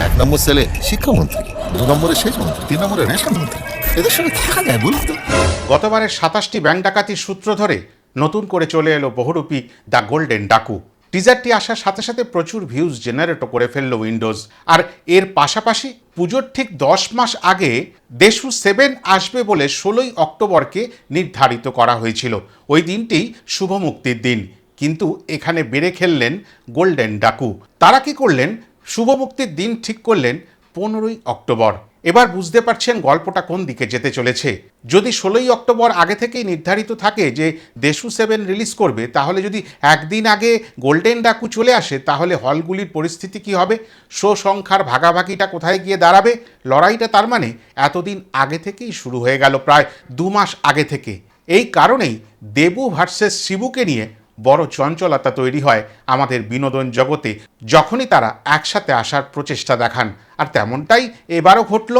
এক নম্বর ছেলে শিক্ষামন্ত্রী, 2 নম্বরে সেচ মন্ত্রী, 3 নম্বরে রেশন মন্ত্রী। এদের সঙ্গে থাকা যায় বলুন তো? গতবারের 27টি ব্যাংক ডাকাতির সূত্র ধরে নতুন করে চলে এলো বহুরূপী দ্য গোল্ডেন ডাকু। টিজারটি আসার সাথে সাথে প্রচুর ভিউজ জেনারেটও করে ফেললো উইন্ডোজ। আর এর পাশাপাশি পুজোর ঠিক 10 মাস আগে দেশু 7 আসবে বলে 16ই অক্টোবরকে নির্ধারিত করা হয়েছিল। ওই দিনটি শুভ মুক্তির দিন, কিন্তু এখানে বেড়ে খেললেন গোল্ডেন ডাকু। তারা কি করলেন? শুভ মুক্তির দিন ঠিক করলেন 15ই অক্টোবর। এবার বুঝতে পারছেন গল্পটা কোন দিকে যেতে চলেছে। যদি 16ই অক্টোবর আগে থেকেই নির্ধারিত থাকে যে দেশু 7 রিলিজ করবে, তাহলে যদি একদিন আগে গোল্ডেন ডাকু চলে আসে, তাহলে হলগুলির পরিস্থিতি কি হবে? শো সংখ্যার ভাগাভাগিটা কোথায় গিয়ে দাঁড়াবে? লড়াইটা তার মানে এতদিন আগে থেকেই শুরু হয়ে গেল, প্রায় 2 মাস আগে থেকে। এই কারণেই দেবু ভার্সেস শিবুকে নিয়ে বড় চঞ্চলতা তৈরি হয় আমাদের বিনোদন জগতে, যখনই তারা একসাথে আসার প্রচেষ্টা দেখান। আর তেমনটাই এবারও ঘটল।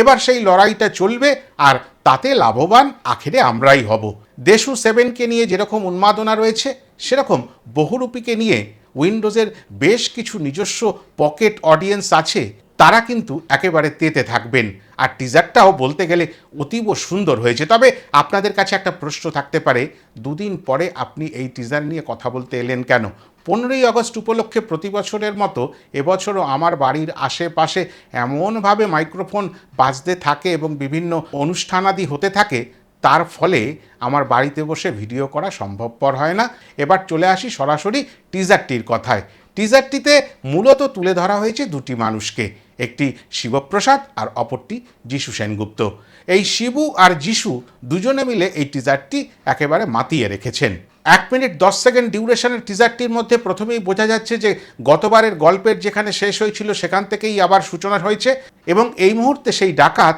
এবার সেই লড়াইটা চলবে, আর তাতে লাভবান আখেরে আমরাই হব। দেশু 7কে নিয়ে যেরকম উন্মাদনা রয়েছে, সেরকম বহুরূপীকে নিয়ে উইন্ডোজের বেশ কিছু নিজস্ব পকেট অডিয়েন্স আছে। তারা কিন্তু একেবারে তেতে থাকবেন। আর টিজারটাও বলতে গেলে অতীব সুন্দর হয়েছে। তবে আপনাদের কাছে একটা প্রশ্ন থাকতে পারে, দুদিন পরে আপনি এই টিজার নিয়ে কথা বলতে এলেন কেন? 15ই আগস্ট উপলক্ষে প্রতি বছরের মতো এবছরও আমার বাড়ির আশেপাশে এমনভাবে মাইক্রোফোন বাজতে থাকে এবং বিভিন্ন অনুষ্ঠানাদি হতে থাকে, তার ফলে আমার বাড়িতে বসে ভিডিও করা সম্ভবপর হয় না। এবার চলে আসি সরাসরি টিজারটির কথায়। টিজারটিতে মূলত তুলে ধরা হয়েছে দুটি মানুষকে, একটি শিবপ্রসাদ আর অপরটি যিশু সেনগুপ্ত। এই শিবু আর যিশু দুজনে মিলে এই টিজারটি একেবারে মাতিয়ে রেখেছেন। 1 মিনিট 10 সেকেন্ড ডিউরেশনের টিজারটির মধ্যে প্রথমেই বোঝা যাচ্ছে যে গতবারের গল্পের যেখানে শেষ হয়েছিল সেখান থেকেই আবার সূচনা হয়েছে, এবং এই মুহূর্তে সেই ডাকাত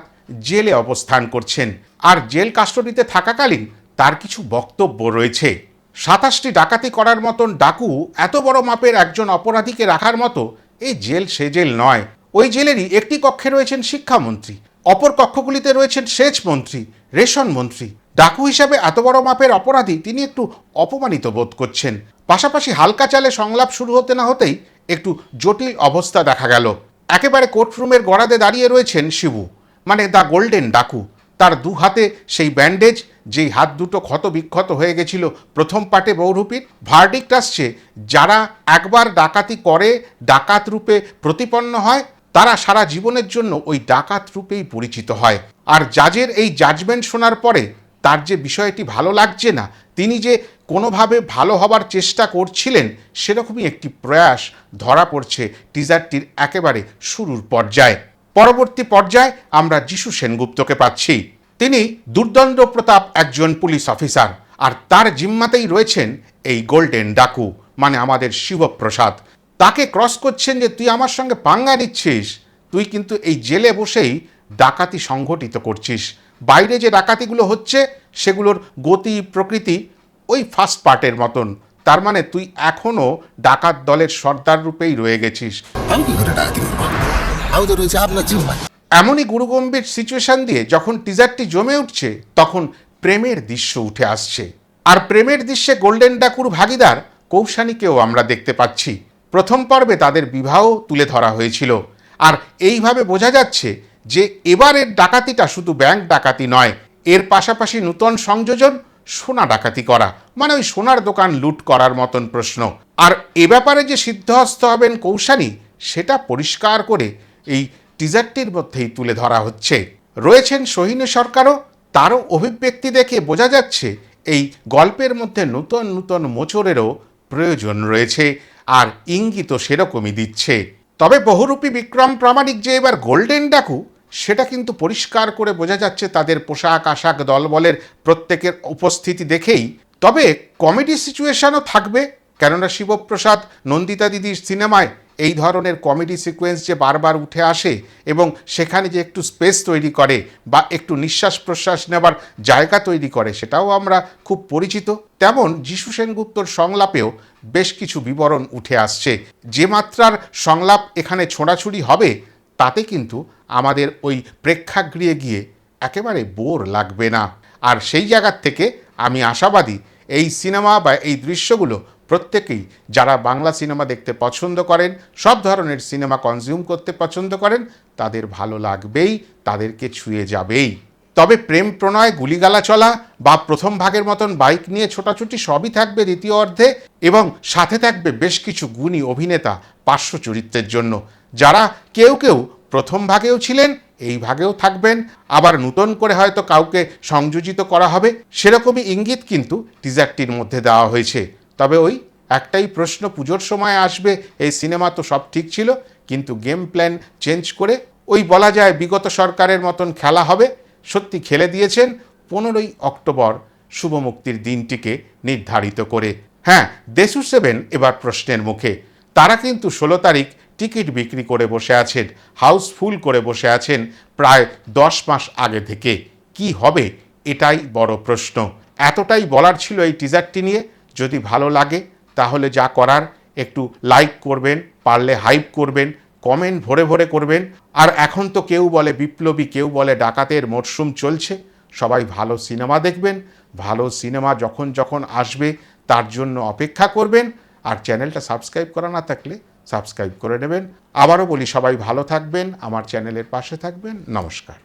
জেলে অবস্থান করছেন। আর জেল কাস্টডিতে থাকাকালীন তার কিছু বক্তব্য রয়েছে। 27টি ডাকাতি করার মতন ডাকু এত বড় মাপের একজন অপরাধীকে রাখার মতো এই জেল সে জেল নয়। ওই জেলেরই একটি কক্ষে রয়েছেন শিক্ষামন্ত্রী, অপর কক্ষগুলিতে রয়েছেন সেচ মন্ত্রী, রেশন মন্ত্রী। ডাকু হিসাবে এত বড় মাপের অপরাধী তিনি একটু অপমানিত বোধ করছেন। পাশাপাশি হালকা চালে সংলাপ শুরু হতে না হতেই একটু জটিল অবস্থা দেখা গেল। একেবারে কোর্টরুমের গড়াতে দাঁড়িয়ে রয়েছেন শিবু, মানে দ্য গোল্ডেন ডাকু। তার 2 হাতে সেই ব্যান্ডেজ, যেই হাত দুটো ক্ষত বিক্ষত হয়ে গেছিল প্রথম পার্টে বহুরূপীর। ভার্ডিক্ট আসছে, যারা একবার ডাকাতি করে ডাকাত রূপে প্রতিপন্ন হয়, তারা সারা জীবনের জন্য ওই ডাকাত রূপেই পরিচিত হয়। আর জাজের এই জাজমেন্ট শোনার পরে তার যে বিষয়টি ভালো লাগছে না, তিনি যে কোনোভাবে ভালো হবার চেষ্টা করছিলেন, সেরকমই একটি প্রয়াস ধরা পড়ছে টিজারটির একেবারে শুরুর পর্যায়ে। পরবর্তী পর্যায়ে আমরা যিশু সেনগুপ্তকে পাচ্ছি। তিনি দুর্দণ্ড প্রতাপ একজন পুলিশ অফিসার, আর তার জিম্মাতেই রয়েছেন এই গোল্ডেন ডাকু, মানে আমাদের শিবপ্রসাদ। তাকে ক্রস করছেন যে তুই আমার সঙ্গে পাঙ্গা নিচ্ছিস, তুই কিন্তু এই জেলে বসেই ডাকাতি সংঘটিত করছিস। বাইরে যে ডাকাতিগুলো হচ্ছে সেগুলোর গতি প্রকৃতি ওই ফার্স্ট পার্টের মতন। তার মানে তুই এখনও ডাকাত দলের সর্দার রূপেই রয়ে গেছিস। আমি কি করে ডাকাতি করবো? আমি তো রয়েছে আপনার জিম্মায়। এমনই গুরুগম্ভীর সিচুয়েশন দিয়ে যখন টিজারটি জমে উঠছে, তখন প্রেমের দৃশ্য উঠে আসছে। আর প্রেমের দৃশ্যে গোল্ডেন ডাকুর ভাগিদার কৌশানীকেও আমরা দেখতে পাচ্ছি। প্রথম পর্বে তাদের বিবাহ তুলে ধরা হয়েছিল। আর এইভাবে বোঝা যাচ্ছে যে এবারের ডাকাতিটা শুধু ব্যাংক ডাকাতি নয়, এর পাশাপাশি নূতন সংযোজন সোনা ডাকাতি করা, মানে ওই সোনার দোকান লুট করার মতন প্রশ্ন। আর এ ব্যাপারে যে সিদ্ধহস্ত হবেন কৌশানী, সেটা পরিষ্কার করে এই টিজারটির মধ্যেই তুলে ধরা হচ্ছে। রয়েছেন সোহিনী সরকারও, তারও অভিব্যক্তি দেখে বোঝা যাচ্ছে এই গল্পের মধ্যে নূতন নূতন মোচড়েরও প্রয়োজন রয়েছে, আর ইঙ্গিত সেরকমই দিচ্ছে। তবে বহুরূপী বিক্রম প্রামাণিক যে এবার গোল্ডেন ডাকু, সেটা কিন্তু পরিষ্কার করে বোঝা যাচ্ছে তাদের পোশাক আশাক দলবলের প্রত্যেকের উপস্থিতি দেখেই। তবে কমেডি সিচুয়েশনও থাকবে, কেননা শিবপ্রসাদ নন্দিতা দিদির সিনেমায় এই ধরনের কমেডি সিকোয়েন্স যে বারবার উঠে আসে এবং সেখানে যে একটু স্পেস তৈরি করে বা একটু নিঃশ্বাস প্রশ্বাস নেবার জায়গা তৈরি করে, সেটাও আমরা খুব পরিচিত। তেমন যিশু সেনগুপ্তর সংলাপেও বেশ কিছু বিবরণ উঠে আসছে। যে মাত্রার সংলাপ এখানে ছোঁড়াছুড়ি হবে, তাতে কিন্তু আমাদের ওই প্রেক্ষাগৃহে গিয়ে একেবারে বোর লাগবে না। আর সেই জায়গার থেকে আমি আশাবাদী এই সিনেমা বা এই দৃশ্যগুলো প্রত্যেকেই যারা বাংলা সিনেমা দেখতে পছন্দ করেন, সব ধরনের সিনেমা কনজিউম করতে পছন্দ করেন, তাদের ভালো লাগবেই, তাদেরকে ছুঁয়ে যাবেই। তবে প্রেম প্রণয়, গুলিগালা চলা বা প্রথম ভাগের মতন বাইক নিয়ে ছোটাছুটি সবই থাকবে দ্বিতীয় অর্ধে, এবং সাথে থাকবে বেশ কিছু গুণী অভিনেতা পার্শ্ব চরিত্রের জন্য, যারা কেউ কেউ প্রথম ভাগেও ছিলেন, এই ভাগেও থাকবেন, আবার নতুন করে হয়তো কাউকে সংযোজিত করা হবে, সেরকমই ইঙ্গিত কিন্তু টিজারটির মধ্যে দেওয়া হয়েছে। তবে ওই একটাই প্রশ্ন পুজোর সময় আসবে, এই সিনেমা তো সব ঠিক ছিল, কিন্তু গেম প্ল্যান চেঞ্জ করে ওই বলা যায় বিগত সরকারের মতন খেলা হবে। সত্যি খেলে দিয়েছেন 15ই অক্টোবর শুভ মুক্তির দিনটিকে নির্ধারিত করে। হ্যাঁ, দেশু 7 এবার প্রশ্নের মুখে। তারা কিন্তু 16 তারিখ টিকিট বিক্রি করে বসে আছেন, হাউসফুল করে বসে আছেন প্রায় 10 মাস আগে থেকে। কি হবে এটাই বড় প্রশ্ন। এতটাই বলার ছিল এই টিজারটি নিয়ে। যদি ভালো লাগে তাহলে যা করার একটু লাইক করবেন, পারলে হাইপ করবেন, কমেন্ট ভরে ভরে করবেন। আর এখন তো কেউ বলে বিপ্লবী, কেউ বলে ডাকাতের মরশুম চলছে। সবাই ভালো সিনেমা দেখবেন, ভালো সিনেমা যখন যখন আসবে তার জন্য অপেক্ষা করবেন। আর চ্যানেলটা সাবস্ক্রাইব করা না থাকলে সাবস্ক্রাইব করে নেবেন। আবারও বলি, সবাই ভালো থাকবেন, আমার চ্যানেলের পাশে থাকবেন। নমস্কার।